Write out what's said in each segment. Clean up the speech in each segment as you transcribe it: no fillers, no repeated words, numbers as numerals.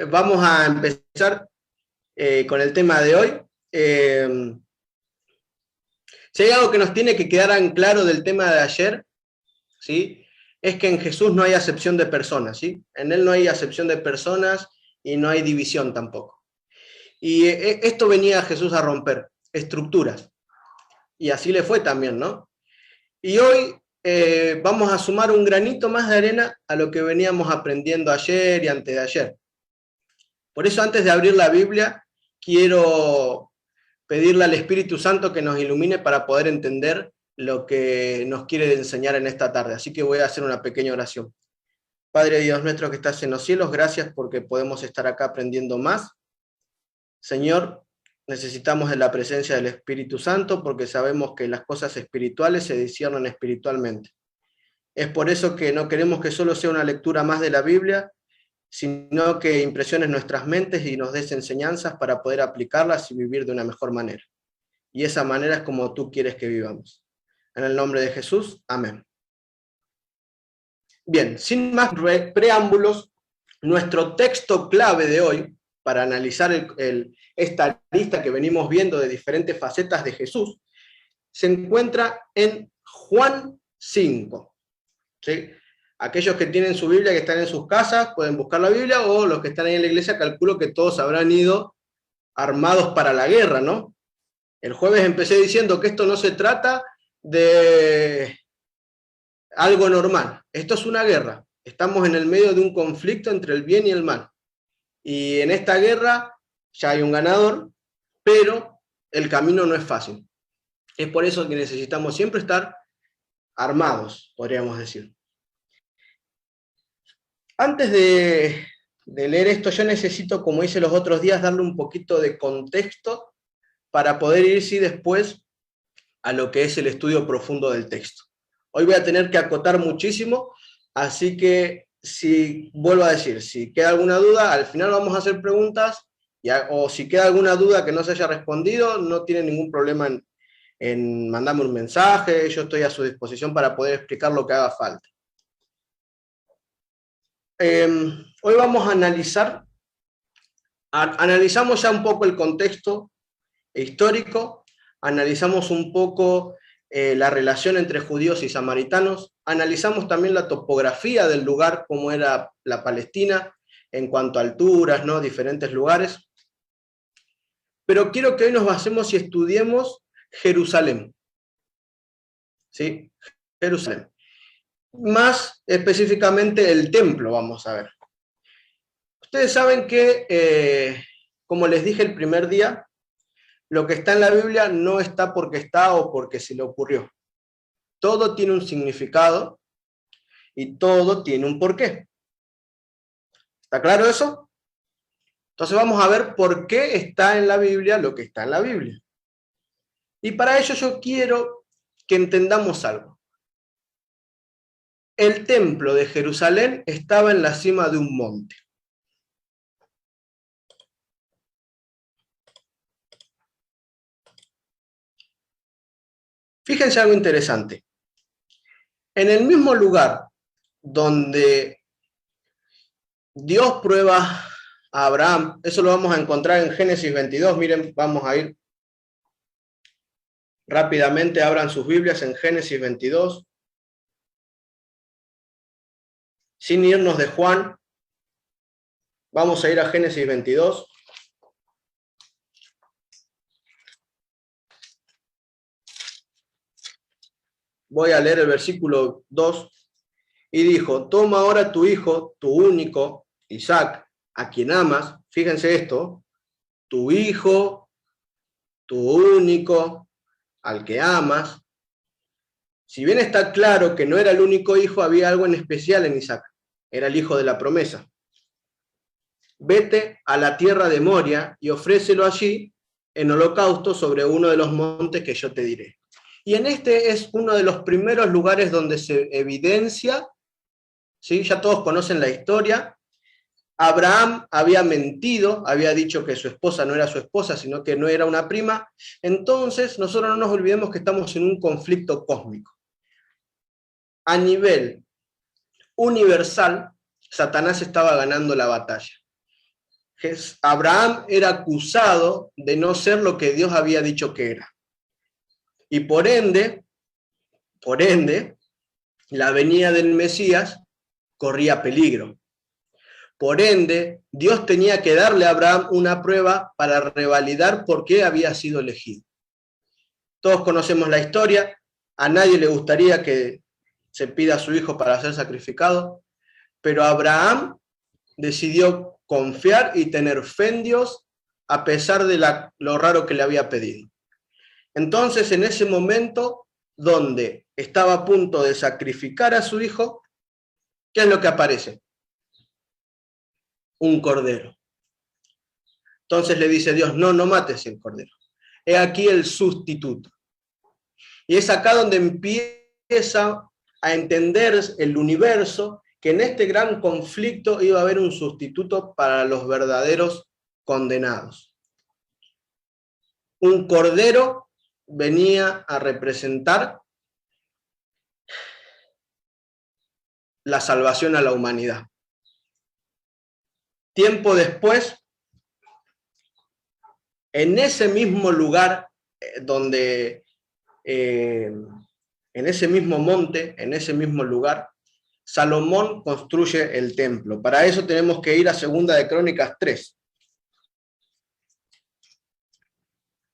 Vamos a empezar con el tema de hoy. Si hay algo que nos tiene que quedar en claro del tema de ayer, ¿sí?, es que en Jesús no hay acepción de personas, ¿sí? En Él no hay acepción de personas y no hay división tampoco. Y esto venía Jesús a romper, estructuras. Y así le fue también, ¿no? Y hoy vamos a sumar un granito más de arena a lo que veníamos aprendiendo ayer y antes de ayer. Por eso, antes de abrir la Biblia, quiero pedirle al Espíritu Santo que nos ilumine para poder entender lo que nos quiere enseñar en esta tarde. Así que voy a hacer una pequeña oración. Padre Dios nuestro que estás en los cielos, gracias porque podemos estar acá aprendiendo más. Señor, necesitamos de la presencia del Espíritu Santo porque sabemos que las cosas espirituales se disciernen espiritualmente. Es por eso que no queremos que solo sea una lectura más de la Biblia, sino que impresiones nuestras mentes y nos des enseñanzas para poder aplicarlas y vivir de una mejor manera. Y esa manera es como tú quieres que vivamos. En el nombre de Jesús, amén. Bien, sin más preámbulos, nuestro texto clave de hoy, para analizar esta lista que venimos viendo de diferentes facetas de Jesús, se encuentra en Juan 5. ¿Sí? Aquellos que tienen su Biblia, que están en sus casas, pueden buscar la Biblia, o los que están ahí en la iglesia, calculo que todos habrán ido armados para la guerra, ¿no? El jueves empecé diciendo que esto no se trata de algo normal. Esto es una guerra. Estamos en el medio de un conflicto entre el bien y el mal. Y en esta guerra ya hay un ganador, pero el camino no es fácil. Es por eso que necesitamos siempre estar armados, podríamos decir. Antes de leer esto, yo necesito, como hice los otros días, darle un poquito de contexto para poder ir, sí, después a lo que es el estudio profundo del texto. Hoy voy a tener que acotar muchísimo, así que vuelvo a decir, si queda alguna duda, al final vamos a hacer preguntas, o si queda alguna duda que no se haya respondido, no tiene ningún problema en mandarme un mensaje, yo estoy a su disposición para poder explicar lo que haga falta. Hoy vamos a analizamos ya un poco el contexto histórico, analizamos un poco la relación entre judíos y samaritanos, analizamos también la topografía del lugar, cómo era la Palestina, en cuanto a alturas, ¿no?, diferentes lugares. Pero quiero que hoy nos basemos y estudiemos Jerusalén. ¿Sí? Jerusalén. Más específicamente el templo, vamos a ver. Ustedes saben que, como les dije el primer día, lo que está en la Biblia no está porque está o porque se le ocurrió. Todo tiene un significado y todo tiene un porqué. ¿Está claro eso? Entonces vamos a ver por qué está en la Biblia lo que está en la Biblia. Y para ello yo quiero que entendamos algo. El templo de Jerusalén estaba en la cima de un monte. Fíjense algo interesante. En el mismo lugar donde Dios prueba a Abraham, eso lo vamos a encontrar en Génesis 22, miren, vamos a ir rápidamente, abran sus Biblias en Génesis 22, sin irnos de Juan, vamos a ir a Génesis 22. Voy a leer el versículo 2, y dijo, toma ahora tu hijo, tu único, Isaac, a quien amas, fíjense esto, tu hijo, tu único, al que amas. Si bien está claro que no era el único hijo, había algo en especial en Isaac, era el hijo de la promesa. Vete a la tierra de Moria y ofrécelo allí en holocausto sobre uno de los montes que yo te diré. Y en este es uno de los primeros lugares donde se evidencia, ¿sí? Ya todos conocen la historia, Abraham había mentido, había dicho que su esposa no era su esposa, sino que no era una prima. Entonces, nosotros no nos olvidemos que estamos en un conflicto cósmico. A nivel universal, Satanás estaba ganando la batalla. Abraham era acusado de no ser lo que Dios había dicho que era. Y por ende, la venida del Mesías corría peligro. Por ende, Dios tenía que darle a Abraham una prueba para revalidar por qué había sido elegido. Todos conocemos la historia, a nadie le gustaría que se pida a su hijo para ser sacrificado, pero Abraham decidió confiar y tener fe en Dios a pesar de lo raro que le había pedido. Entonces, en ese momento donde estaba a punto de sacrificar a su hijo, ¿qué es lo que aparece? Un cordero. Entonces le dice Dios, no mates el cordero. He aquí el sustituto. Y es acá donde empieza a entender el universo, que en este gran conflicto iba a haber un sustituto para los verdaderos condenados. Un cordero venía a representar la salvación a la humanidad. Tiempo después, en ese mismo lugar donde, en ese mismo monte, en ese mismo lugar, Salomón construye el templo. Para eso tenemos que ir a Segunda de Crónicas 3.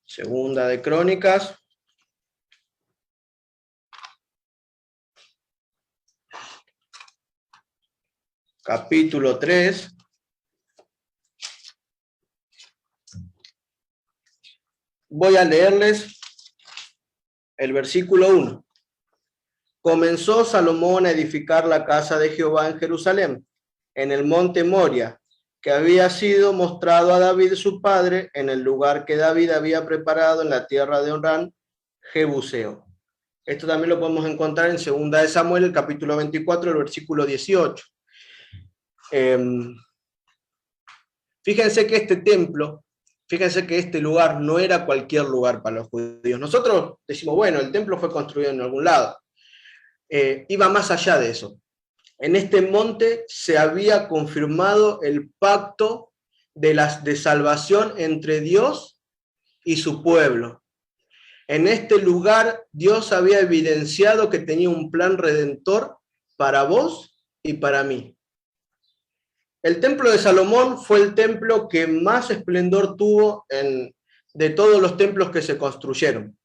Segunda de Crónicas. Capítulo 3. Voy a leerles el versículo 1. Comenzó Salomón a edificar la casa de Jehová en Jerusalén, en el monte Moria, que había sido mostrado a David su padre, en el lugar que David había preparado en la tierra de Orán, Jebuseo. Esto también lo podemos encontrar en 2 de Samuel, el capítulo 24, el versículo 18. Fíjense que este templo, fíjense que este lugar no era cualquier lugar para los judíos. Nosotros decimos, bueno, el templo fue construido en algún lado. Iba más allá de eso. En este monte se había confirmado el pacto de salvación entre Dios y su pueblo. En este lugar Dios había evidenciado que tenía un plan redentor para vos y para mí. El templo de Salomón fue el templo que más esplendor tuvo de todos los templos que se construyeron.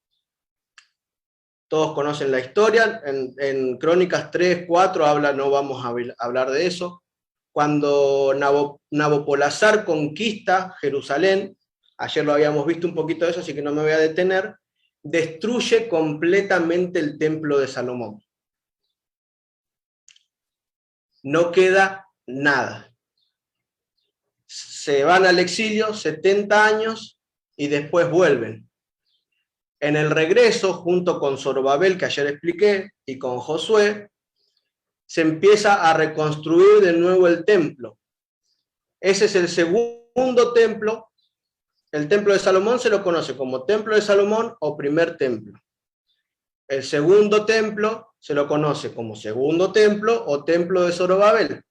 Todos conocen la historia, en Crónicas 3, 4 habla, no vamos a hablar de eso. Cuando Nabopolassar conquista Jerusalén, ayer lo habíamos visto un poquito de eso, así que no me voy a detener, destruye completamente el templo de Salomón. No queda nada. Se van al exilio 70 años y después vuelven. En el regreso, junto con Zorobabel, que ayer expliqué, y con Josué, se empieza a reconstruir de nuevo el templo. Ese es el segundo templo. El templo de Salomón se lo conoce como templo de Salomón o primer templo. El segundo templo se lo conoce como segundo templo o templo de Zorobabel,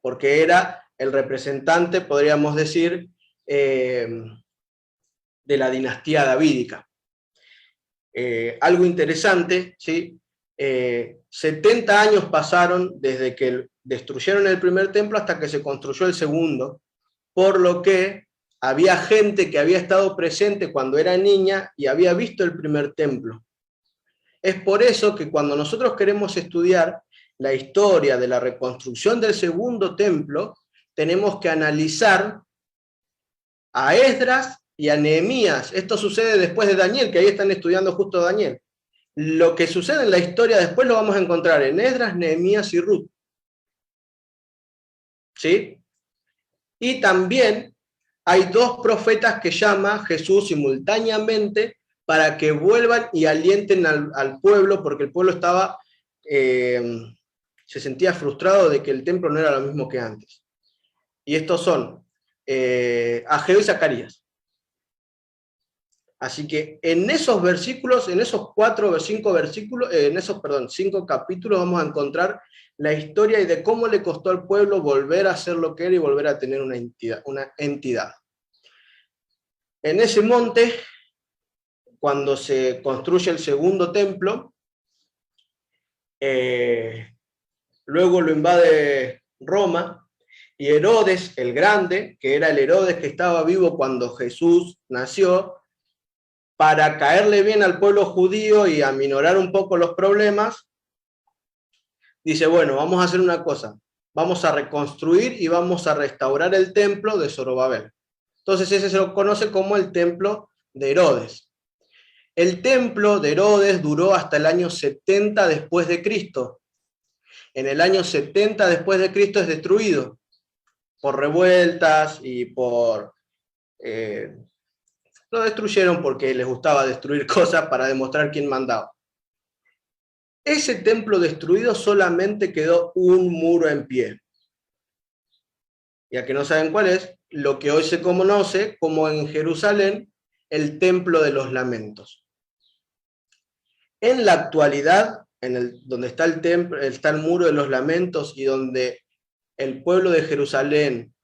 porque era el representante, podríamos decir, de la dinastía davídica. Algo interesante, ¿sí? 70 años pasaron desde que destruyeron el primer templo hasta que se construyó el segundo, por lo que había gente que había estado presente cuando era niña y había visto el primer templo. Es por eso que cuando nosotros queremos estudiar la historia de la reconstrucción del segundo templo, tenemos que analizar a Esdras y a Nehemías. Esto sucede después de Daniel, que ahí están estudiando justo Daniel. Lo que sucede en la historia después lo vamos a encontrar en Esdras, Nehemías y Ruth. ¿Sí? Y también hay dos profetas que llama Jesús simultáneamente para que vuelvan y alienten al pueblo, porque el pueblo estaba, se sentía frustrado de que el templo no era lo mismo que antes. Y estos son Ageo y Zacarías. Así que en esos versículos, en esos 4 o 5 versículos, en esos, 5 capítulos vamos a encontrar la historia y de cómo le costó al pueblo volver a ser lo que era y volver a tener una entidad. En ese monte, cuando se construye el segundo templo, luego lo invade Roma, y Herodes el Grande, que era el Herodes que estaba vivo cuando Jesús nació, para caerle bien al pueblo judío y aminorar un poco los problemas, dice, bueno, vamos a hacer una cosa, vamos a reconstruir y vamos a restaurar el templo de Zorobabel. Entonces ese se lo conoce como el templo de Herodes. El templo de Herodes duró hasta el año 70 después de Cristo. En el año 70 después de Cristo es destruido por revueltas y por... lo destruyeron porque les gustaba destruir cosas para demostrar quién mandaba. Ese templo destruido solamente quedó un muro en pie. Ya que no saben cuál es, lo que hoy se conoce como en Jerusalén, el Templo de los Lamentos. En la actualidad, donde está el templo, está el Muro de los Lamentos y donde el pueblo de Jerusalén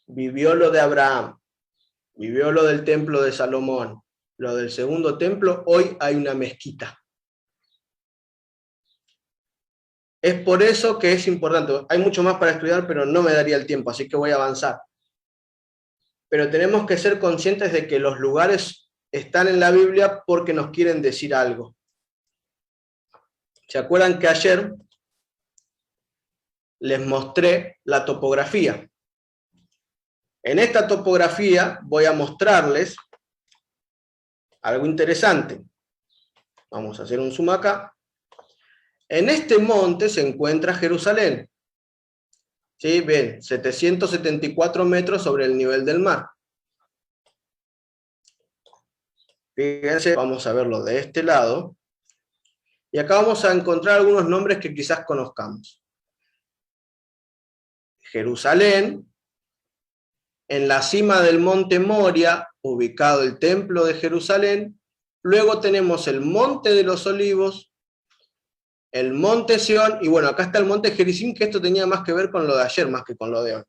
vivió lo de Abraham, vivió lo del templo de Salomón, lo del segundo templo, hoy hay una mezquita. Es por eso que es importante. Hay mucho más para estudiar, pero no me daría el tiempo, así que voy a avanzar. Pero tenemos que ser conscientes de que los lugares están en la Biblia porque nos quieren decir algo. ¿Se acuerdan que ayer les mostré la topografía? En esta topografía voy a mostrarles algo interesante. Vamos a hacer un zoom acá. En este monte se encuentra Jerusalén. ¿Sí? Ven, 774 metros sobre el nivel del mar. Fíjense, vamos a verlo de este lado. Y acá vamos a encontrar algunos nombres que quizás conozcamos. Jerusalén, en la cima del monte Moria, ubicado el templo de Jerusalén. Luego tenemos el monte de los olivos, el monte Sión, y bueno, acá está el monte Gerizim, que esto tenía más que ver con lo de ayer, más que con lo de hoy.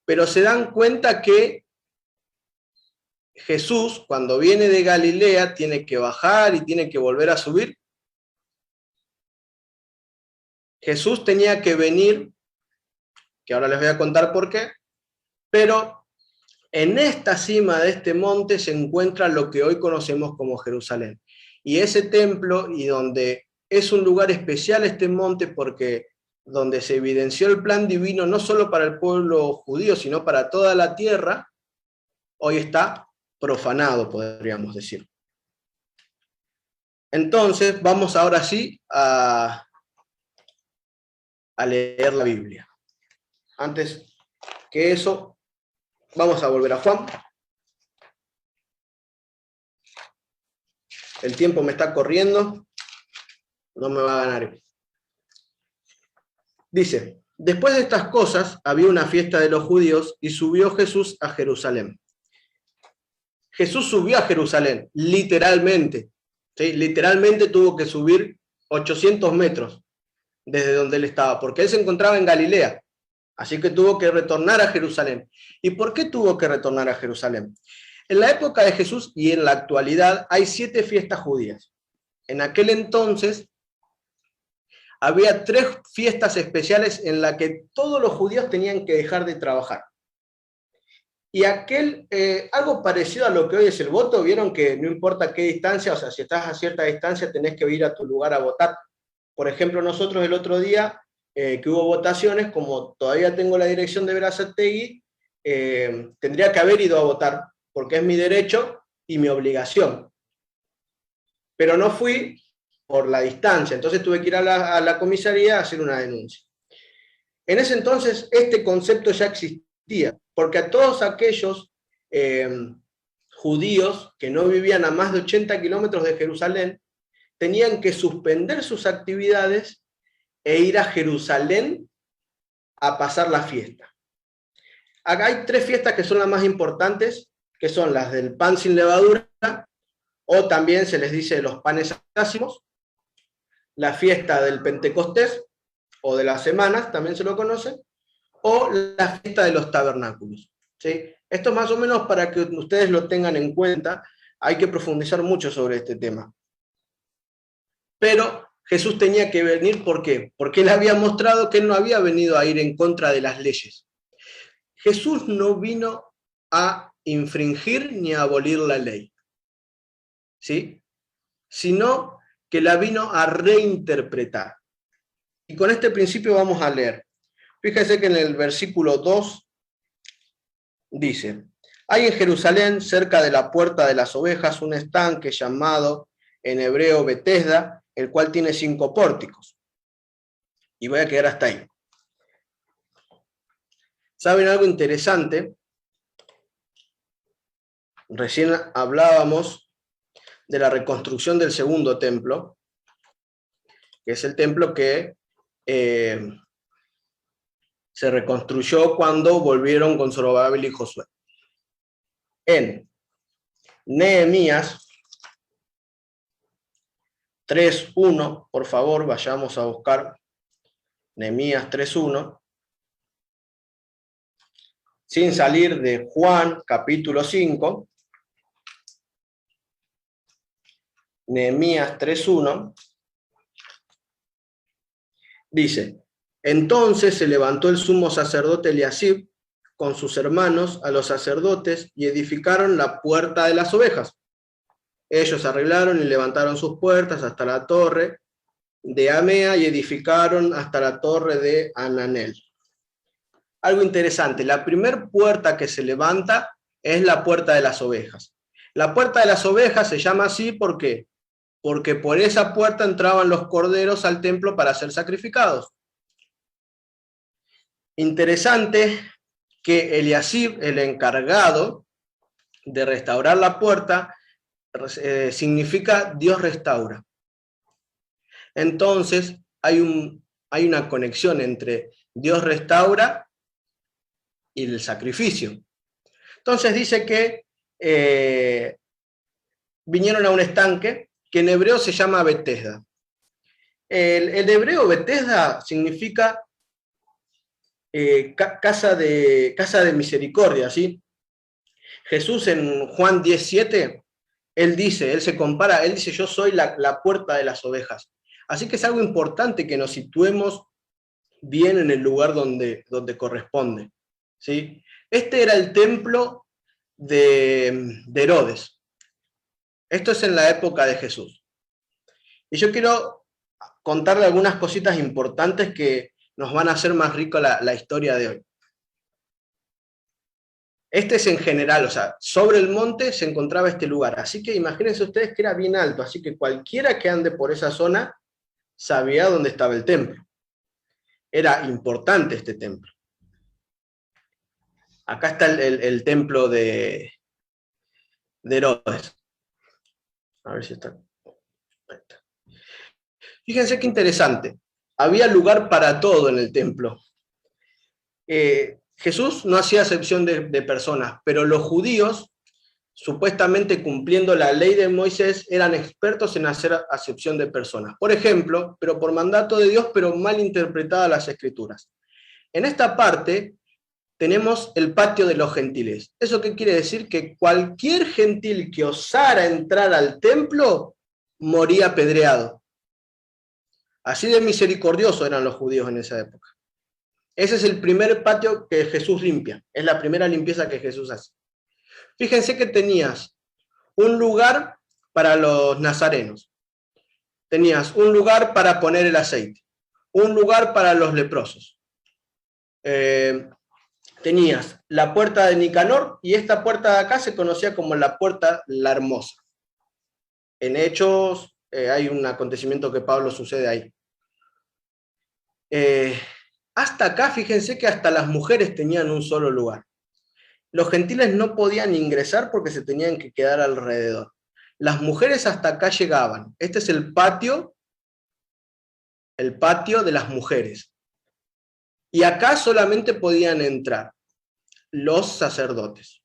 Pero se dan cuenta que Jesús, cuando viene de Galilea, tiene que bajar y tiene que volver a subir. Jesús tenía que venir, que ahora les voy a contar por qué, pero en esta cima de este monte se encuentra lo que hoy conocemos como Jerusalén. Y ese templo, y donde es un lugar especial este monte, porque donde se evidenció el plan divino, no solo para el pueblo judío, sino para toda la tierra, hoy está profanado, podríamos decir. Entonces, vamos ahora sí a leer la Biblia. Antes que eso, vamos a volver a Juan. El tiempo me está corriendo, no me va a ganar. Dice, después de estas cosas, había una fiesta de los judíos y subió Jesús a Jerusalén. Jesús subió a Jerusalén, literalmente. ¿Sí? Literalmente tuvo que subir 800 metros desde donde él estaba, porque él se encontraba en Galilea. Así que tuvo que retornar a Jerusalén. ¿Y por qué tuvo que retornar a Jerusalén? En la época de Jesús y en la actualidad hay 7 fiestas judías. En aquel entonces había 3 fiestas especiales en las que todos los judíos tenían que dejar de trabajar. Y algo parecido a lo que hoy es el voto, vieron que no importa qué distancia, o sea, si estás a cierta distancia tenés que ir a tu lugar a votar. Por ejemplo, nosotros el otro día, que hubo votaciones, como todavía tengo la dirección de Berazategui, tendría que haber ido a votar, porque es mi derecho y mi obligación. Pero no fui por la distancia, entonces tuve que ir a la comisaría a hacer una denuncia. En ese entonces este concepto ya existía, porque a todos aquellos judíos que no vivían a más de 80 kilómetros de Jerusalén, tenían que suspender sus actividades e ir a Jerusalén a pasar la fiesta. Acá hay 3 fiestas que son las más importantes, que son las del pan sin levadura, o también se les dice los panes ácimos, la fiesta del Pentecostés, o de las semanas, también se lo conoce, o la fiesta de los tabernáculos. ¿Sí? Esto más o menos para que ustedes lo tengan en cuenta, hay que profundizar mucho sobre este tema. Pero Jesús tenía que venir, ¿por qué? Porque él había mostrado que él no había venido a ir en contra de las leyes. Jesús no vino a infringir ni a abolir la ley, ¿sí? Sino que la vino a reinterpretar. Y con este principio vamos a leer. Fíjense que en el versículo 2 dice: hay en Jerusalén, cerca de la puerta de las ovejas, un estanque llamado en hebreo Betesda, el cual tiene 5 pórticos. Y voy a quedar hasta ahí. ¿Saben algo interesante? Recién hablábamos de la reconstrucción del segundo templo, que es el templo que se reconstruyó cuando volvieron con Zorobabel y Josué. En Nehemías 3.1, por favor, vayamos a buscar Nehemías 3.1, sin salir de Juan, capítulo 5, Nehemías 3.1, dice: entonces se levantó el sumo sacerdote Eliasib con sus hermanos a los sacerdotes y edificaron la puerta de las ovejas. Ellos arreglaron y levantaron sus puertas hasta la torre de Amea y edificaron hasta la torre de Ananel. Algo interesante, la primera puerta que se levanta es la puerta de las ovejas. La puerta de las ovejas se llama así, ¿por qué? Porque por esa puerta entraban los corderos al templo para ser sacrificados. Interesante que Eliasib, el encargado de restaurar la puerta, significa Dios restaura. Entonces hay una conexión entre Dios restaura y el sacrificio. Entonces dice que vinieron a un estanque que en hebreo se llama Betesda. El hebreo Betesda significa casa de misericordia, ¿sí? Jesús en Juan 10.7, él se compara, él dice: yo soy la puerta de las ovejas. Así que es algo importante que nos situemos bien en el lugar donde corresponde, ¿sí? Este era el templo de Herodes. Esto es en la época de Jesús. Y yo quiero contarle algunas cositas importantes que nos van a hacer más rico la historia de hoy. Este es en general, o sea, sobre el monte se encontraba este lugar. Así que imagínense ustedes que era bien alto, así que cualquiera que ande por esa zona sabía dónde estaba el templo. Era importante este templo. Acá está el templo de Herodes. A ver si está. Ahí está. Fíjense qué interesante. Había lugar para todo en el templo. Jesús no hacía acepción de personas, pero los judíos, supuestamente cumpliendo la ley de Moisés, eran expertos en hacer acepción de personas. Por ejemplo, pero por mandato de Dios, pero mal interpretadas las escrituras. En esta parte tenemos el patio de los gentiles. ¿Eso qué quiere decir? Que cualquier gentil que osara entrar al templo moría apedreado. Así de misericordiosos eran los judíos en esa época. Ese es el primer patio que Jesús limpia. Es la primera limpieza que Jesús hace. Fíjense que tenías un lugar para los nazarenos. Tenías un lugar para poner el aceite. Un lugar para los leprosos. Tenías la puerta de Nicanor, y esta puerta de acá se conocía como la puerta la Hermosa. En Hechos hay un acontecimiento que Pablo sucede ahí. Hasta acá, fíjense que hasta las mujeres tenían un solo lugar. Los gentiles no podían ingresar porque se tenían que quedar alrededor. Las mujeres hasta acá llegaban. Este es el patio de las mujeres. Y acá solamente podían entrar los sacerdotes.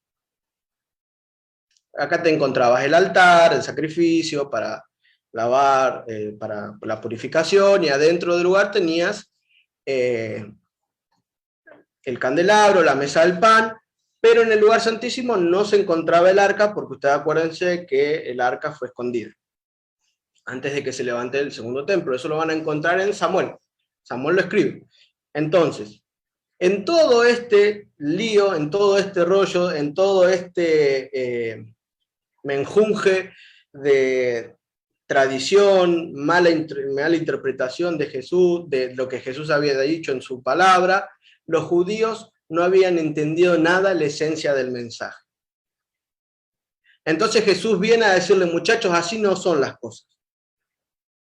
acá te encontrabas el altar, el sacrificio para lavar, para la purificación, y adentro del lugar tenías el candelabro, la mesa del pan, pero en el lugar santísimo no se encontraba el arca, porque ustedes acuérdense que el arca fue escondida antes de que se levante el segundo templo. Eso lo van a encontrar en Samuel. Samuel lo escribe. Entonces, en todo este lío, en todo este rollo, en todo este menjunje de tradición, mala interpretación de Jesús, de lo que Jesús había dicho en su palabra, los judíos no habían entendido nada la esencia del mensaje. Entonces Jesús viene a decirle, muchachos, así no son las cosas.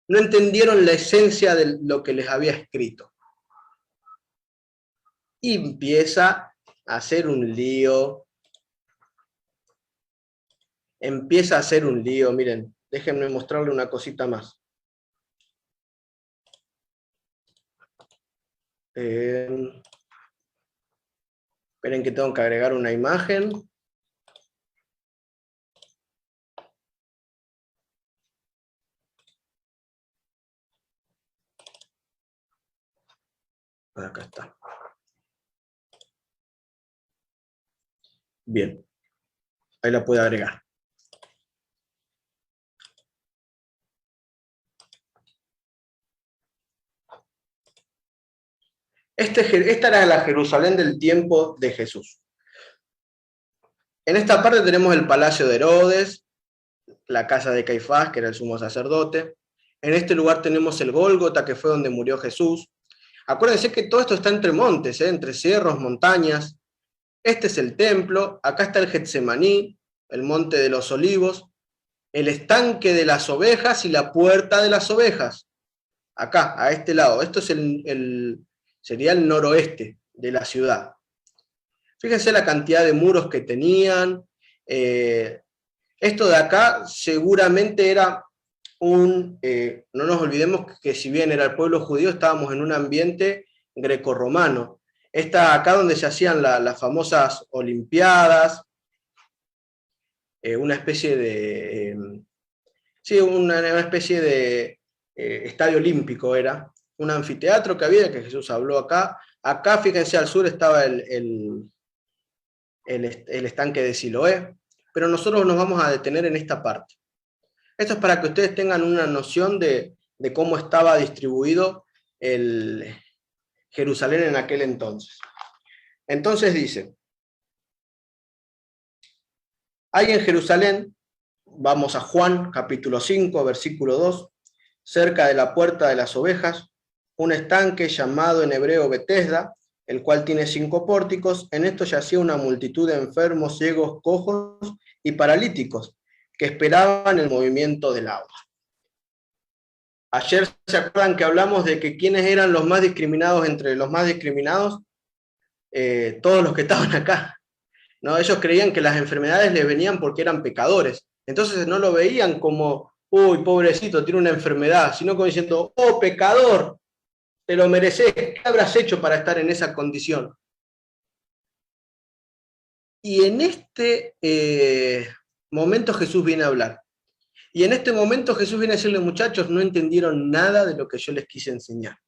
No entendieron la esencia de lo que les había escrito. Y empieza a hacer un lío. Empieza a hacer un lío, miren, déjenme mostrarle una cosita más. Esperen que tengo que agregar una imagen. Acá está. Bien, ahí la puedo agregar. Esta era la Jerusalén del tiempo de Jesús. En esta parte tenemos el palacio de Herodes, la casa de Caifás, que era el sumo sacerdote. En este lugar tenemos el Gólgota, que fue donde murió Jesús. Acuérdense que todo esto está entre montes, entre cerros, montañas. Este es el templo, acá está el Getsemaní, el monte de los olivos, el estanque de las ovejas y la puerta de las ovejas. Acá, a este lado. Esto es sería el noroeste de la ciudad. Fíjense la cantidad de muros que tenían. Esto de acá seguramente era no nos olvidemos que si bien era el pueblo judío, estábamos en un ambiente grecorromano. Está acá donde se hacían las famosas olimpiadas, una especie de... sí, una especie de estadio olímpico era, un anfiteatro que había, que Jesús habló acá. Acá, fíjense, al sur estaba el estanque de Siloé, pero nosotros nos vamos a detener en esta parte. Esto es para que ustedes tengan una noción de cómo estaba distribuido el Jerusalén en aquel entonces. Entonces dice, hay en Jerusalén, vamos a Juan capítulo 5, versículo 2, cerca de la puerta de las ovejas, un estanque llamado en hebreo Betesda, el cual tiene 5 pórticos. En esto yacía una multitud de enfermos, ciegos, cojos y paralíticos, que esperaban el movimiento del agua. Ayer se acuerdan que hablamos de que quiénes eran los más discriminados entre los más discriminados, todos los que estaban acá. ¿No? Ellos creían que las enfermedades les venían porque eran pecadores. Entonces no lo veían como, uy, pobrecito, tiene una enfermedad, sino como diciendo, oh, pecador, te lo mereces, ¿qué habrás hecho para estar en esa condición? Y en este momento Jesús viene a hablar. Y en este momento Jesús viene a decirle, muchachos, no entendieron nada de lo que yo les quise enseñar.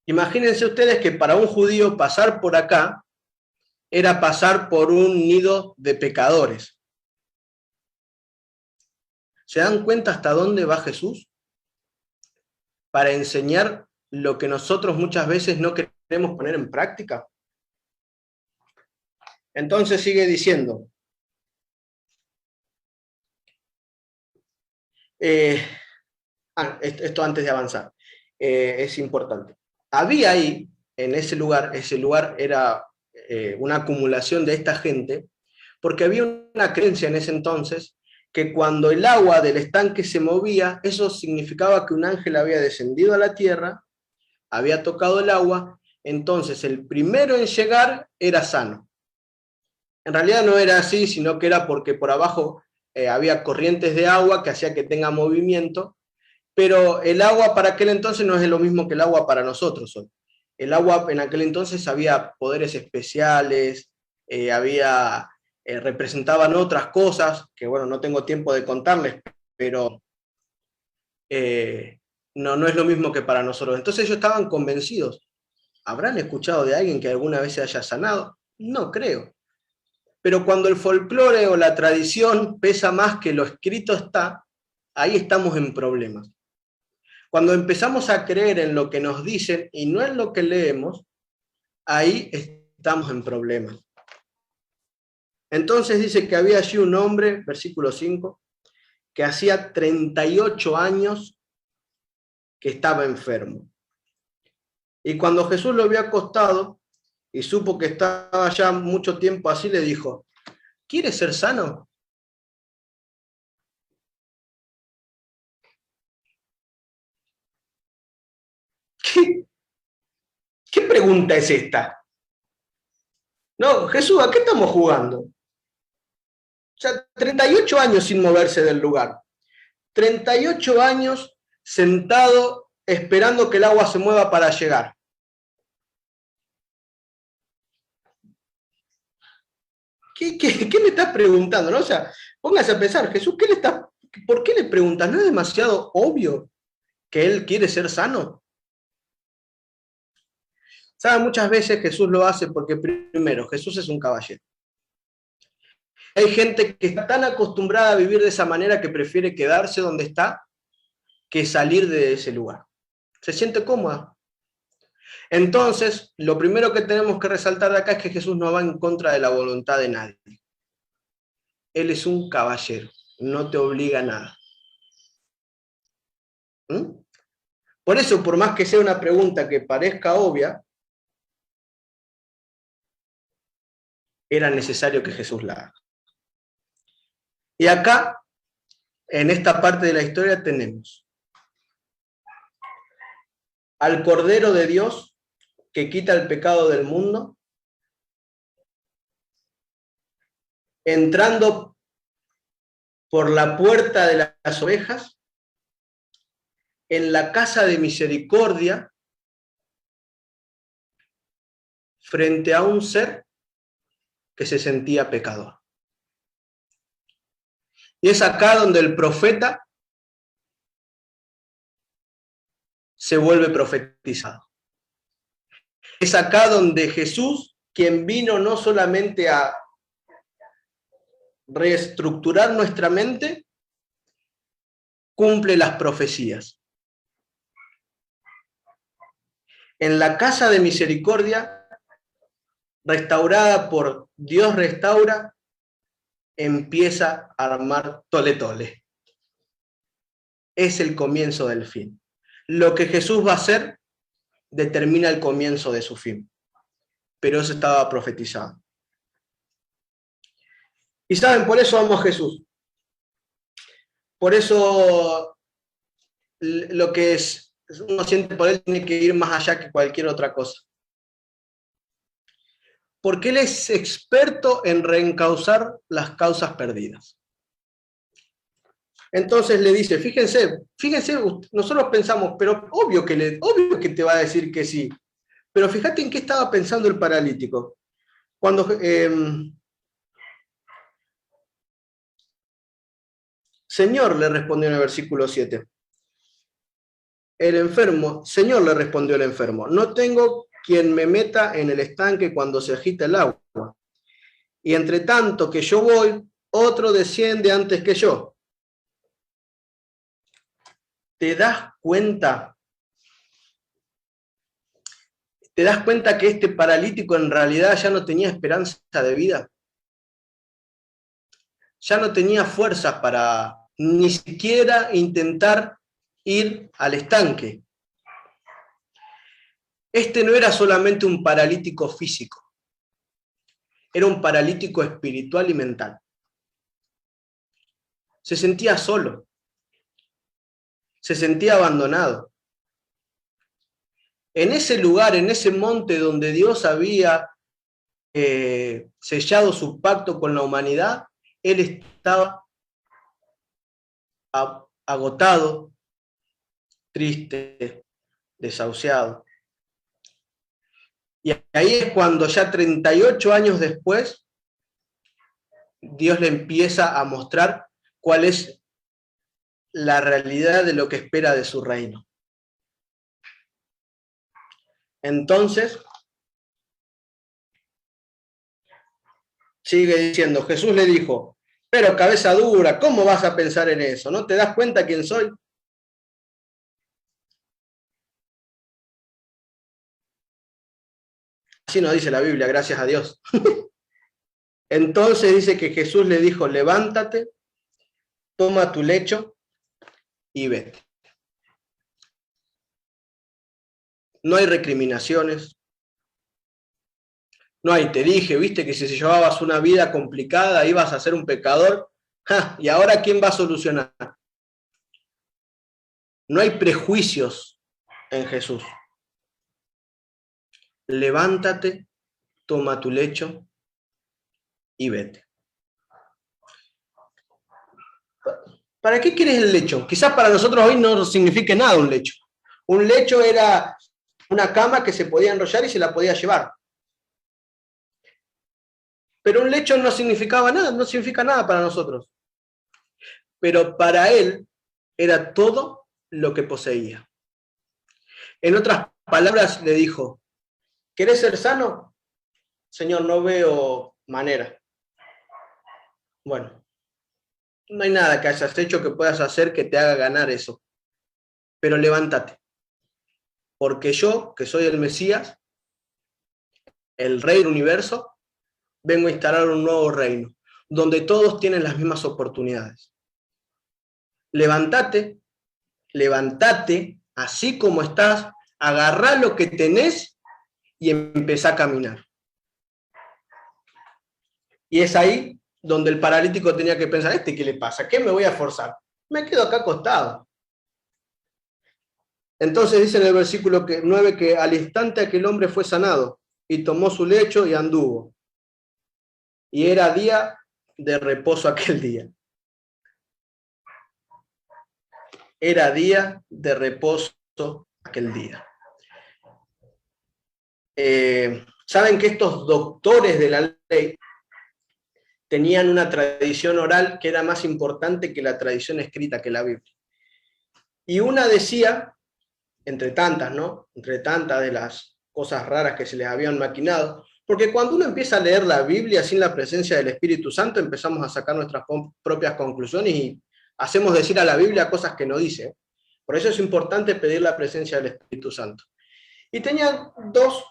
Imagínense ustedes que para un judío pasar por acá era pasar por un nido de pecadores. ¿Se dan cuenta hasta dónde va Jesús? Para enseñar lo que nosotros muchas veces no queremos poner en práctica. Entonces sigue diciendo, esto antes de avanzar, es importante. Había ahí, en ese lugar era una acumulación de esta gente, porque había una creencia en ese entonces que cuando el agua del estanque se movía, eso significaba que un ángel había descendido a la tierra, había tocado el agua, entonces el primero en llegar era sano. En realidad no era así, sino que era porque por abajo había corrientes de agua que hacía que tenga movimiento, pero el agua para aquel entonces no es lo mismo que el agua para nosotros hoy. El agua en aquel entonces había poderes especiales, había representaban otras cosas, que bueno, no tengo tiempo de contarles, pero no es lo mismo que para nosotros. Entonces ellos estaban convencidos. ¿Habrán escuchado de alguien que alguna vez se haya sanado? No creo. Pero cuando el folclore o la tradición pesa más que lo escrito está, ahí estamos en problemas. Cuando empezamos a creer en lo que nos dicen y no en lo que leemos, ahí estamos en problemas. Entonces dice que había allí un hombre, versículo 5, que hacía 38 años que estaba enfermo. Y cuando Jesús lo vio acostado y supo que estaba ya mucho tiempo así, le dijo, ¿quieres ser sano? ¿Qué pregunta es esta? No, Jesús, ¿a qué estamos jugando? O sea, 38 años sin moverse del lugar. 38 años sentado esperando que el agua se mueva para llegar. ¿Qué me estás preguntando? ¿No? O sea, póngase a pensar, Jesús, ¿por qué le preguntas? ¿No es demasiado obvio que él quiere ser sano? ¿Sabe? Muchas veces Jesús lo hace porque, primero, Jesús es un caballero. Hay gente que está tan acostumbrada a vivir de esa manera que prefiere quedarse donde está que salir de ese lugar. Se siente cómoda. Entonces, lo primero que tenemos que resaltar de acá es que Jesús no va en contra de la voluntad de nadie. Él es un caballero, no te obliga a nada. ¿Mm? Por eso, por más que sea una pregunta que parezca obvia, era necesario que Jesús la haga. Y acá, en esta parte de la historia, tenemos al Cordero de Dios que quita el pecado del mundo, entrando por la puerta de las ovejas, en la casa de misericordia, frente a un ser que se sentía pecador. Y es acá donde el profeta se vuelve profetizado. Es acá donde Jesús, quien vino no solamente a reestructurar nuestra mente, cumple las profecías. En la casa de misericordia, restaurada por Dios restaura, empieza a armar tole tole. Es el comienzo del fin. Lo que Jesús va a hacer determina el comienzo de su fin. Pero eso estaba profetizado. Y saben, por eso amo a Jesús. Por eso lo que uno siente por él tiene que ir más allá que cualquier otra cosa. Porque él es experto en reencauzar las causas perdidas. Entonces le dice, fíjense, nosotros pensamos, pero obvio que te va a decir que sí. Pero fíjate en qué estaba pensando el paralítico. Cuando Señor, le respondió en el versículo 7. El enfermo, Señor, le respondió el enfermo, no tengo quien me meta en el estanque cuando se agita el agua. Y entre tanto que yo voy, otro desciende antes que yo. ¿Te das cuenta? ¿Te das cuenta que este paralítico en realidad ya no tenía esperanza de vida? Ya no tenía fuerzas para ni siquiera intentar ir al estanque. Este no era solamente un paralítico físico, era un paralítico espiritual y mental. Se sentía solo, se sentía abandonado. En ese lugar, en ese monte donde Dios había sellado su pacto con la humanidad, él estaba agotado, triste, desahuciado. Y ahí es cuando ya 38 años después, Dios le empieza a mostrar cuál es la realidad de lo que espera de su reino. Entonces, sigue diciendo, Jesús le dijo, pero cabeza dura, ¿cómo vas a pensar en eso? ¿No te das cuenta quién soy? Así nos dice la Biblia, gracias a Dios. Entonces dice que Jesús le dijo, levántate, toma tu lecho y vete. No hay recriminaciones, no hay, te dije, viste que si llevabas una vida complicada ibas a ser un pecador, ¡ja! ¿Y ahora quién va a solucionar? No hay prejuicios en Jesús. Levántate, toma tu lecho y vete. ¿Para qué quieres el lecho? Quizás para nosotros hoy no signifique nada un lecho. Un lecho era una cama que se podía enrollar y se la podía llevar. Pero un lecho no significaba nada, no significa nada para nosotros. Pero para él era todo lo que poseía. En otras palabras le dijo, ¿querés ser sano? Señor, no veo manera. Bueno, no hay nada que hayas hecho que puedas hacer que te haga ganar eso. Pero levántate. Porque yo, que soy el Mesías, el Rey del universo, vengo a instalar un nuevo reino, donde todos tienen las mismas oportunidades. Levántate, levántate, así como estás, agarrá lo que tenés y empezá a caminar. Y es ahí donde el paralítico tenía que pensar, ¿qué le pasa? ¿Qué me voy a forzar? Me quedo acá acostado. Entonces dice en el versículo 9 que al instante aquel hombre fue sanado y tomó su lecho y anduvo. Y era día de reposo aquel día. Era día de reposo aquel día. Saben que estos doctores de la ley tenían una tradición oral que era más importante que la tradición escrita, que la Biblia. Y una decía, entre tantas, ¿no? Entre tantas de las cosas raras que se les habían maquinado, porque cuando uno empieza a leer la Biblia sin la presencia del Espíritu Santo, empezamos a sacar nuestras propias conclusiones y hacemos decir a la Biblia cosas que no dice. Por eso es importante pedir la presencia del Espíritu Santo. Y tenía dos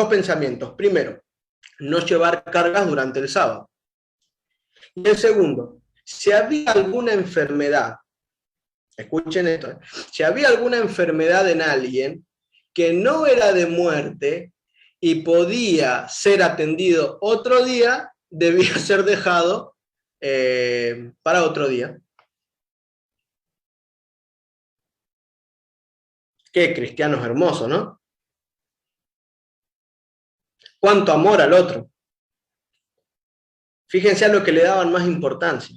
pensamientos. Primero, no llevar cargas durante el sábado. Y el segundo, si había alguna enfermedad, escuchen esto, si había alguna enfermedad en alguien que no era de muerte y podía ser atendido otro día, debía ser dejado para otro día. Qué cristianos hermosos, ¿no? Cuánto amor al otro. Fíjense a lo que le daban más importancia.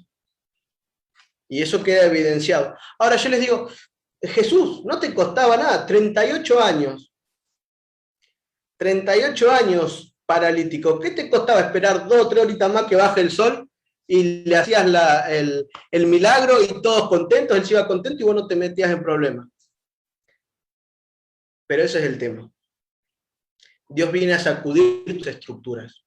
Y eso queda evidenciado. Ahora yo les digo, Jesús, no te costaba nada, 38 años. 38 años paralítico. ¿Qué te costaba esperar 2 o 3 horitas más que baje el sol y le hacías el milagro y todos contentos, él se iba contento y vos no te metías en problemas? Pero ese es el tema. Dios viene a sacudir tus estructuras.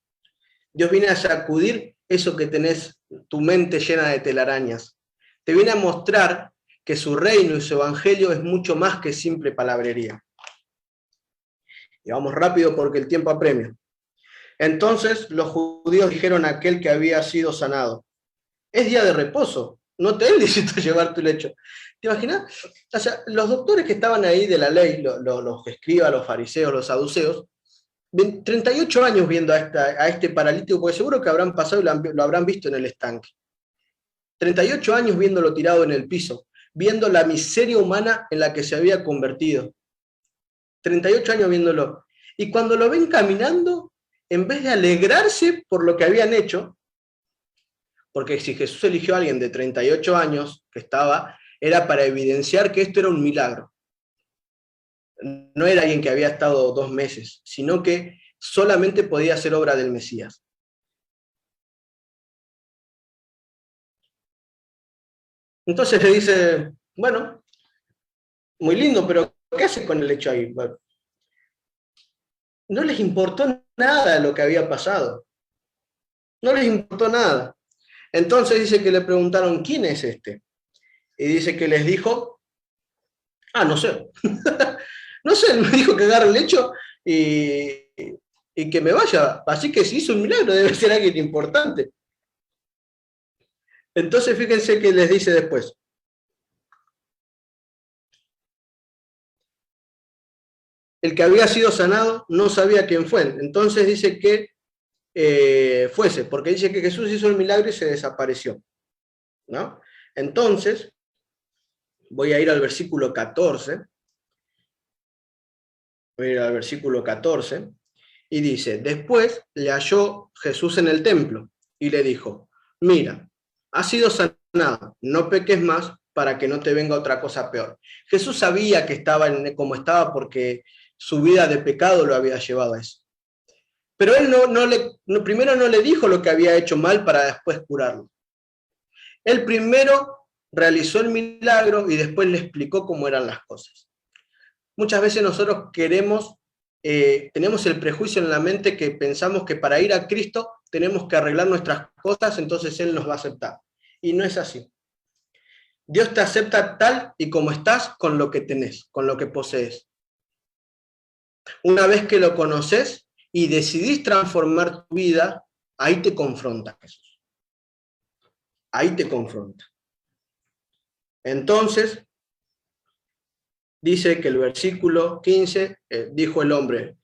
Dios viene a sacudir eso que tenés tu mente llena de telarañas. Te viene a mostrar que su reino y su evangelio es mucho más que simple palabrería. Y vamos rápido porque el tiempo apremia. Entonces los judíos dijeron a aquel que había sido sanado, es día de reposo, no te es lícito llevar tu lecho. ¿Te imaginas? O sea, los doctores que estaban ahí de la ley, los escribas, los fariseos, los saduceos, 38 años viendo a este paralítico, porque seguro que habrán pasado y lo habrán visto en el estanque. 38 años viéndolo tirado en el piso, viendo la miseria humana en la que se había convertido. 38 años viéndolo. Y cuando lo ven caminando, en vez de alegrarse por lo que habían hecho, porque si Jesús eligió a alguien de 38 años que estaba, era para evidenciar que esto era un milagro. No era alguien que había estado 2 meses, sino que solamente podía ser obra del Mesías. Entonces le dice, bueno, muy lindo, pero ¿qué hace con el hecho ahí? Bueno, no les importó nada lo que había pasado. No les importó nada. Entonces dice que le preguntaron, ¿quién es este? Y dice que les dijo, no sé. No sé, me dijo que agarre el hecho y que me vaya. Así que si hizo un milagro, debe ser alguien importante. Entonces fíjense que les dice después. El que había sido sanado no sabía quién fue. Entonces dice que fuese, porque dice que Jesús hizo el milagro y se desapareció, ¿no? Entonces, voy a ir al versículo 14, y dice, después le halló Jesús en el templo y le dijo, mira, has sido sanado, no peques más para que no te venga otra cosa peor. Jesús sabía que estaba como estaba porque su vida de pecado lo había llevado a eso. Pero él primero no le dijo lo que había hecho mal para después curarlo. Él primero realizó el milagro y después le explicó cómo eran las cosas. Muchas veces nosotros tenemos el prejuicio en la mente que pensamos que para ir a Cristo tenemos que arreglar nuestras cosas, entonces Él nos va a aceptar. Y no es así. Dios te acepta tal y como estás con lo que tenés, con lo que posees. Una vez que lo conoces y decidís transformar tu vida, ahí te confronta Jesús. Ahí te confronta. Entonces, dice que el versículo 15, dijo el hombre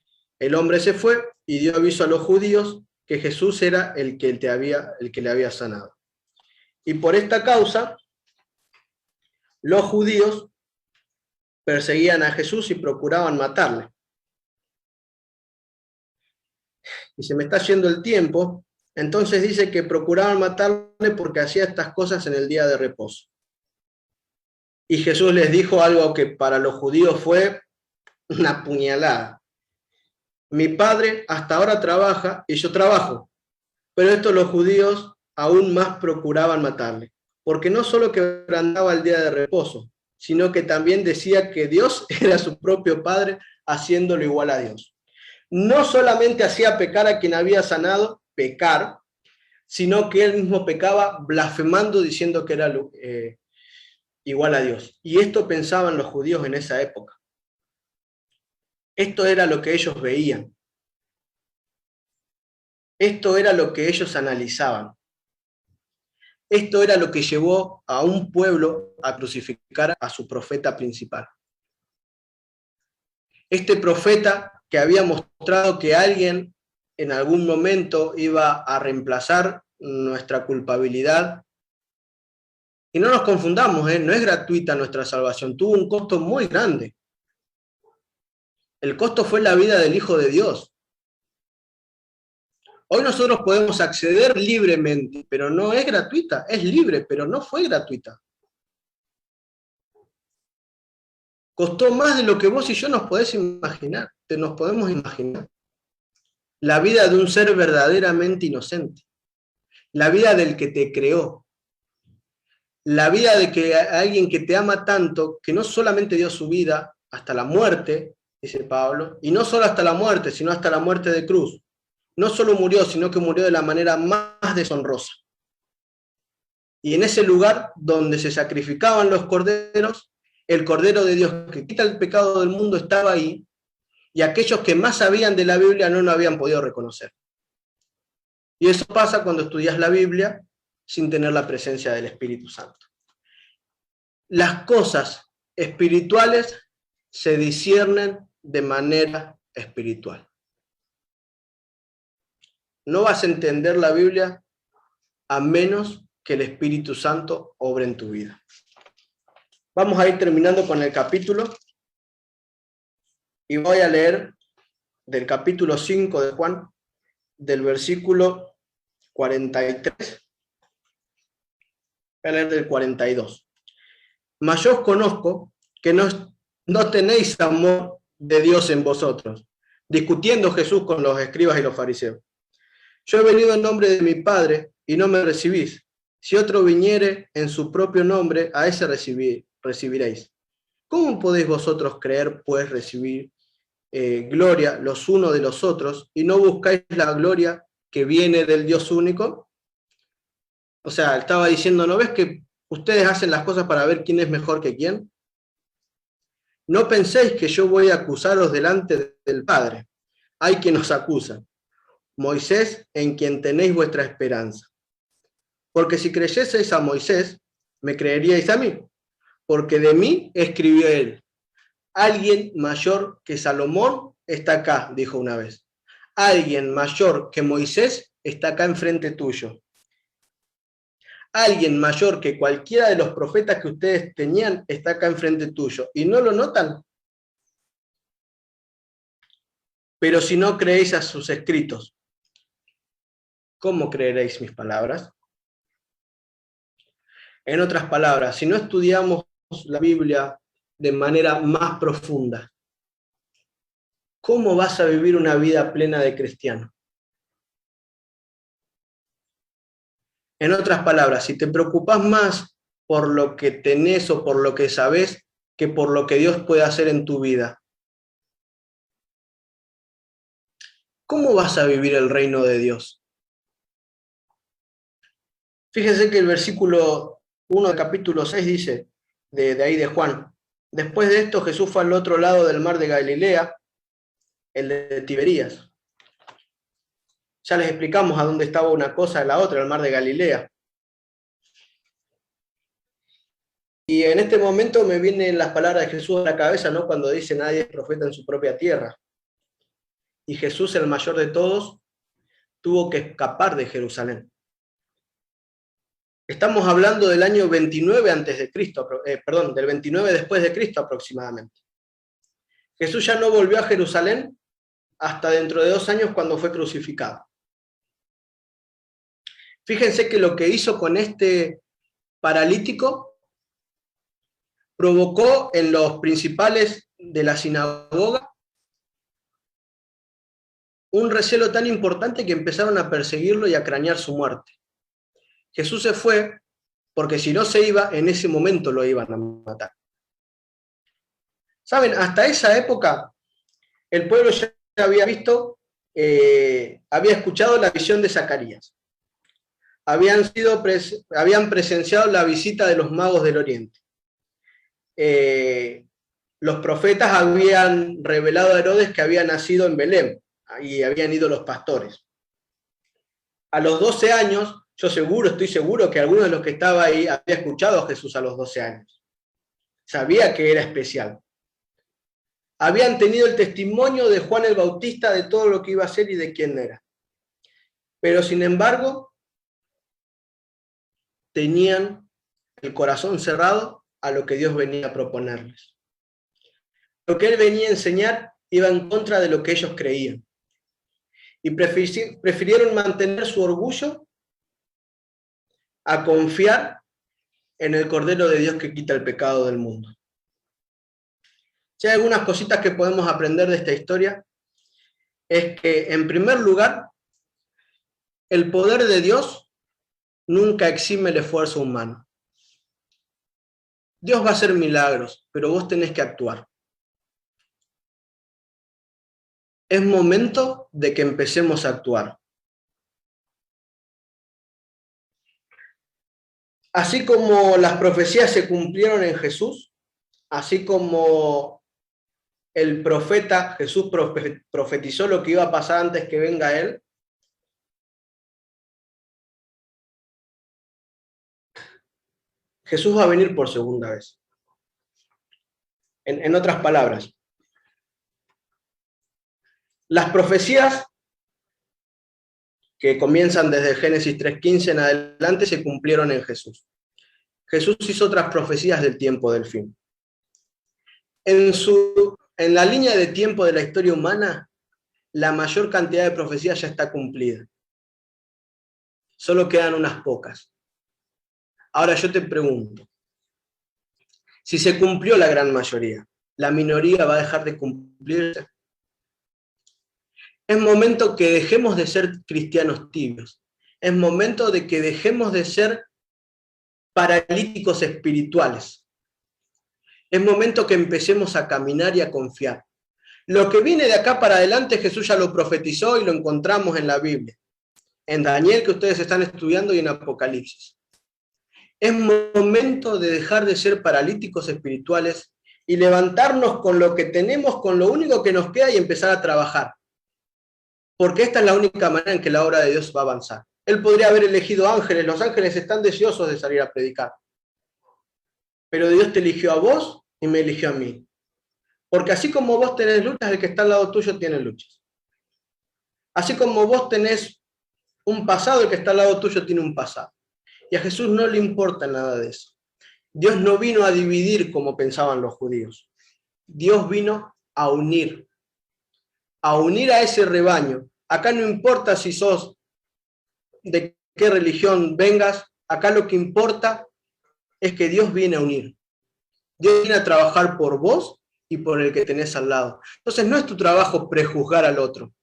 se fue y dio aviso a los judíos que Jesús era el que le había sanado. Y por esta causa, los judíos perseguían a Jesús y procuraban matarle. Y se me está yendo el tiempo, entonces dice que procuraban matarle porque hacía estas cosas en el día de reposo. Y Jesús les dijo algo que para los judíos fue una puñalada. Mi padre hasta ahora trabaja y yo trabajo, pero esto los judíos aún más procuraban matarle, porque no solo quebrantaba el día de reposo, sino que también decía que Dios era su propio Padre, haciéndolo igual a Dios. No solamente hacía pecar a quien había sanado, pecar, sino que él mismo pecaba blasfemando, diciendo que era igual a Dios. Y esto pensaban los judíos en esa época. Esto era lo que ellos veían. Esto era lo que ellos analizaban. Esto era lo que llevó a un pueblo a crucificar a su profeta principal. Este profeta que había mostrado que alguien en algún momento iba a reemplazar nuestra culpabilidad. Y no nos confundamos, no es gratuita nuestra salvación, tuvo un costo muy grande. El costo fue la vida del Hijo de Dios. Hoy nosotros podemos acceder libremente, pero no es gratuita, es libre, pero no fue gratuita. Costó más de lo que vos y yo nos podemos imaginar. La vida de un ser verdaderamente inocente. La vida del que te creó. La vida de que alguien que te ama tanto, que no solamente dio su vida hasta la muerte, dice Pablo, y no solo hasta la muerte, sino hasta la muerte de cruz. No solo murió, sino que murió de la manera más deshonrosa. Y en ese lugar donde se sacrificaban los corderos, el Cordero de Dios que quita el pecado del mundo estaba ahí, y aquellos que más sabían de la Biblia no lo habían podido reconocer. Y eso pasa cuando estudias la Biblia sin tener la presencia del Espíritu Santo. Las cosas espirituales se disciernen de manera espiritual. No vas a entender la Biblia a menos que el Espíritu Santo obre en tu vida. Vamos a ir terminando con el capítulo y voy a leer del capítulo 5 de Juan, del versículo 43, voy a leer del 42. Mas yo os conozco que no tenéis amor de Dios en vosotros, discutiendo Jesús con los escribas y los fariseos. Yo he venido en nombre de mi Padre y no me recibís. Si otro viniere en su propio nombre, a ese recibiréis. ¿Cómo podéis vosotros creer, pues, recibir gloria los unos de los otros, y no buscáis la gloria que viene del Dios único? O sea, estaba diciendo, ¿no ves que ustedes hacen las cosas para ver quién es mejor que quién? No penséis que yo voy a acusaros delante del Padre. Hay quien os acusa, Moisés, en quien tenéis vuestra esperanza. Porque si creyeseis a Moisés, me creeríais a mí, porque de mí escribió él. Alguien mayor que Salomón está acá, dijo una vez. Alguien mayor que Moisés está acá enfrente tuyo. Alguien mayor que cualquiera de los profetas que ustedes tenían está acá enfrente tuyo. ¿Y no lo notan? Pero si no creéis a sus escritos, ¿cómo creeréis mis palabras? En otras palabras, si no estudiamos la Biblia de manera más profunda, ¿cómo vas a vivir una vida plena de cristiano? En otras palabras, si te preocupas más por lo que tenés o por lo que sabés que por lo que Dios puede hacer en tu vida, ¿cómo vas a vivir el reino de Dios? Fíjense que el versículo 1 del capítulo 6 dice, de ahí de Juan, después de esto Jesús fue al otro lado del mar de Galilea, el de Tiberías. Ya les explicamos a dónde estaba una cosa y la otra, el mar de Galilea. Y en este momento me vienen las palabras de Jesús a la cabeza, ¿no? Cuando dice nadie es profeta en su propia tierra. Y Jesús, el mayor de todos, tuvo que escapar de Jerusalén. Estamos hablando del año 29 antes de Cristo, del 29 después de Cristo aproximadamente. Jesús ya no volvió a Jerusalén hasta dentro de 2 años cuando fue crucificado. Fíjense que lo que hizo con este paralítico provocó en los principales de la sinagoga un recelo tan importante que empezaron a perseguirlo y a cranear su muerte. Jesús se fue porque si no se iba, en ese momento lo iban a matar. ¿Saben? Hasta esa época el pueblo ya había visto, había escuchado la visión de Zacarías. Habían presenciado la visita de los magos del Oriente. Los profetas habían revelado a Herodes que había nacido en Belén y habían ido los pastores. A los 12 años, estoy seguro que alguno de los que estaba ahí había escuchado a Jesús a los 12 años. Sabía que era especial. Habían tenido el testimonio de Juan el Bautista de todo lo que iba a hacer y de quién era. Pero sin embargo, tenían el corazón cerrado a lo que Dios venía a proponerles. Lo que Él venía a enseñar iba en contra de lo que ellos creían. Y prefirieron mantener su orgullo a confiar en el Cordero de Dios que quita el pecado del mundo. Si hay algunas cositas que podemos aprender de esta historia, es que, en primer lugar, el poder de Dios nunca exime el esfuerzo humano. Dios va a hacer milagros, pero vos tenés que actuar. Es momento de que empecemos a actuar. Así como las profecías se cumplieron en Jesús, así como el profeta Jesús profetizó lo que iba a pasar antes que venga Él, Jesús va a venir por segunda vez. En otras palabras, las profecías que comienzan desde Génesis 3:15 en adelante se cumplieron en Jesús. Jesús hizo otras profecías del tiempo del fin. En la línea de tiempo de la historia humana, la mayor cantidad de profecías ya está cumplida. Solo quedan unas pocas. Ahora yo te pregunto, si se cumplió la gran mayoría, ¿la minoría va a dejar de cumplirse? Es momento que dejemos de ser cristianos tibios. Es momento de que dejemos de ser paralíticos espirituales. Es momento que empecemos a caminar y a confiar. Lo que viene de acá para adelante Jesús ya lo profetizó y lo encontramos en la Biblia. En Daniel, que ustedes están estudiando, y en Apocalipsis. Es momento de dejar de ser paralíticos espirituales y levantarnos con lo que tenemos, con lo único que nos queda, y empezar a trabajar. Porque esta es la única manera en que la obra de Dios va a avanzar. Él podría haber elegido ángeles, los ángeles están deseosos de salir a predicar. Pero Dios te eligió a vos y me eligió a mí. Porque así como vos tenés luchas, el que está al lado tuyo tiene luchas. Así como vos tenés un pasado, el que está al lado tuyo tiene un pasado. Y a Jesús no le importa nada de eso. Dios no vino a dividir como pensaban los judíos. Dios vino a unir a ese rebaño. Acá no importa si sos de qué religión vengas, acá lo que importa es que Dios viene a unir. Dios viene a trabajar por vos y por el que tenés al lado. Entonces no es tu trabajo prejuzgar al otro.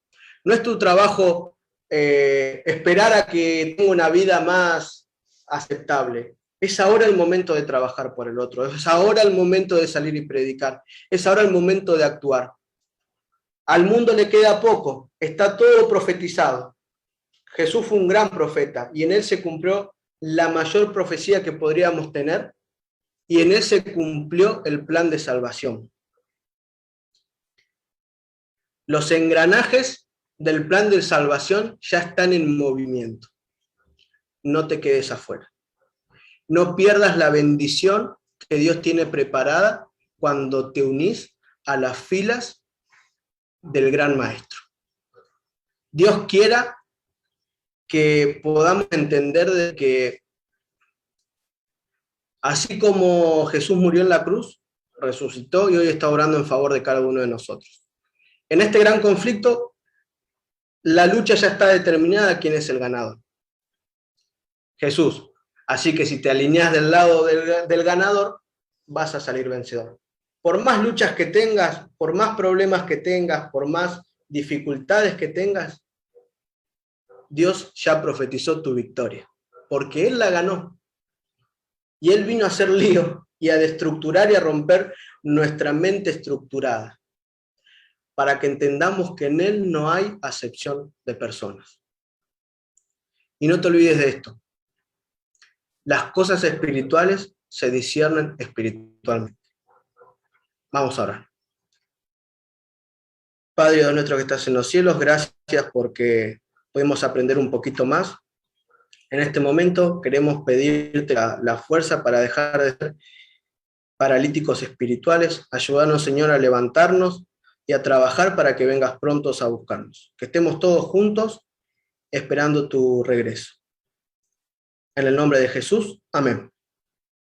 No es tu trabajo esperar a que tenga una vida más aceptable. Es ahora el momento de trabajar por el otro. Es ahora el momento de salir y predicar. Es ahora el momento de actuar. Al mundo le queda poco. Está todo profetizado. Jesús fue un gran profeta y en él se cumplió la mayor profecía que podríamos tener y en él se cumplió el plan de salvación. Los engranajes del plan de salvación ya están en movimiento. No te quedes afuera. No pierdas la bendición que Dios tiene preparada cuando te unís a las filas del gran maestro. Dios quiera que podamos entender de que así como Jesús murió en la cruz, resucitó y hoy está orando en favor de cada uno de nosotros. En este gran conflicto, la lucha ya está determinada quién es el ganador. Jesús. Así que si te alineas del lado del ganador, vas a salir vencedor. Por más luchas que tengas, por más problemas que tengas, por más dificultades que tengas, Dios ya profetizó tu victoria, porque Él la ganó. Y Él vino a hacer lío y a destructurar y a romper nuestra mente estructurada, para que entendamos que en Él no hay acepción de personas. Y no te olvides de esto. Las cosas espirituales se disciernen espiritualmente. Vamos a orar. Padre Dios nuestro que estás en los cielos, gracias porque podemos aprender un poquito más. En este momento queremos pedirte la fuerza para dejar de ser paralíticos espirituales. Ayúdanos, Señor, a levantarnos y a trabajar para que vengas prontos a buscarnos. Que estemos todos juntos esperando tu regreso. En el nombre de Jesús, amén.